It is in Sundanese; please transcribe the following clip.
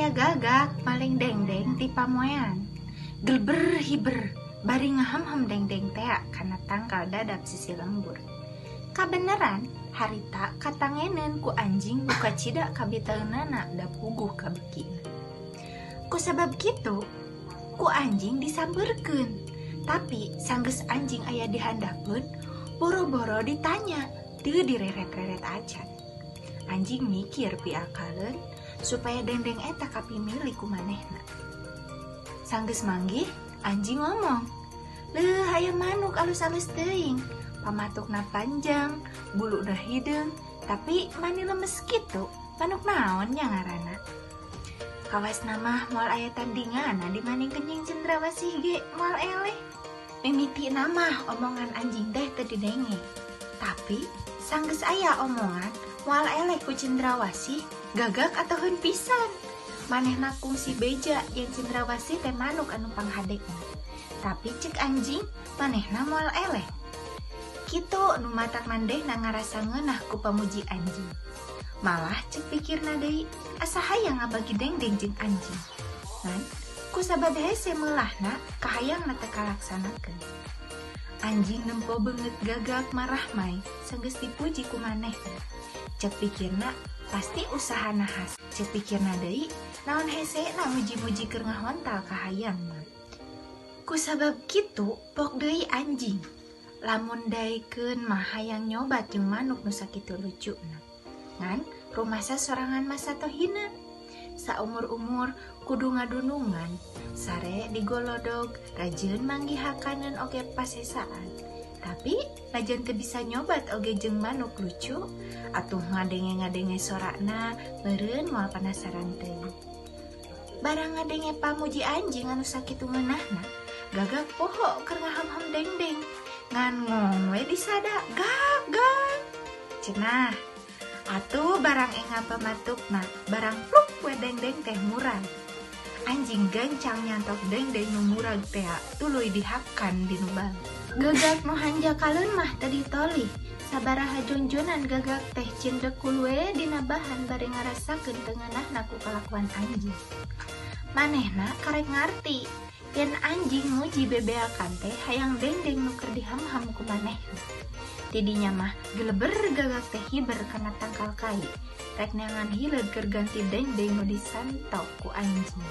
aya gagak maling dengdeng ti pamoean. Gelber hiber bari ngaham-ham dengdeng tea kana tangkal dadap sisi lembur. Kabeneran harita katangenen ku anjing buka cidak kabitaeunana da puguh kabekina. Ku sabab kitu ku anjing disambeurkeun, tapi sanggeus anjing aya di handapeun boro-boro ditanya, teu direret-reret acan. Anjing mikir piakaleun supaya dendeng eta kapimili ku manehna. Sanggeus manggih, anjing ngomong, "Leuh aya manuk alus-alus teuing, pamatukna panjang, buluna hideung, tapi mani lemes kitu, manuk naon nya ngaranna?" Kawasna mah moal aya tandinganna di maning kenying cendrawasih ge moal eleh. Mimiti namah omongan anjing teh teu didenge. Tapi sanggeus aya omongan moal eleh ku cendrawasih, gagak atoheun pisan. Manehna kungsi beja yang cendrawasih teh manuk anu panghadekna. Tapi cek anjing, manehna moal eleh. Kitu nu matak mandehna ngarasa ngeunah ku pamuji anjing. Malah cek pikirna deui, asa hayang ngabagi dengdeng jeung anjing. Ngan kusabab hese meulahna kahayangna teu kalaksanakeun. Anjing nempo beungeut gagak marah mai sanggeus dipuji ku manehna. Cek pikirna pasti usahana has. Cek pikirna deui, naon hesena muji-muji keur ngahontal kahayangna. Kusabab kitu pok deui anjing. Lamun daekeun mah hayang nyoba jeung manuk nu sakitu lucuna. Ngan rumasa sorangan masa tohina. Saumur-umur kudu ngadunungan, sare digolodog, rajin manggihakaneun oge pasesaan. Tapi najan teu bisa nyobat oge jeung manuk lucu, atuh ngadenge-ngadenge sorana meureun moal penasaran teuing. Barang ngadenge pamuji anjing anu sakitu ngeunahna, gagak poho keur ngaham-ham dengdeng. Ngan ngong we disada, gagak. Cenah, atuh barang enga pamatukna, barang pluk we dengdeng teh murag. Anjing gancang nyantok dengdeng nu murag teh tuluy dihakan di nu bali. Gagak nu hanjakaleun mah teu ditolih. Sabaraha jonjonan gagak teh cindekul we dina bahan bari ngarasakeun teu ngeunahna ku kalakuan anjing. Manehna karek ngarti yen anjing muji bebeakan teh hayang dengdeng nu keur diham-ham ku manehna. Tidinya mah geleber gagak teh hiber kana tangkal kai, rek neangan hileud keur ganti dengdeng nu disantok ku anjing.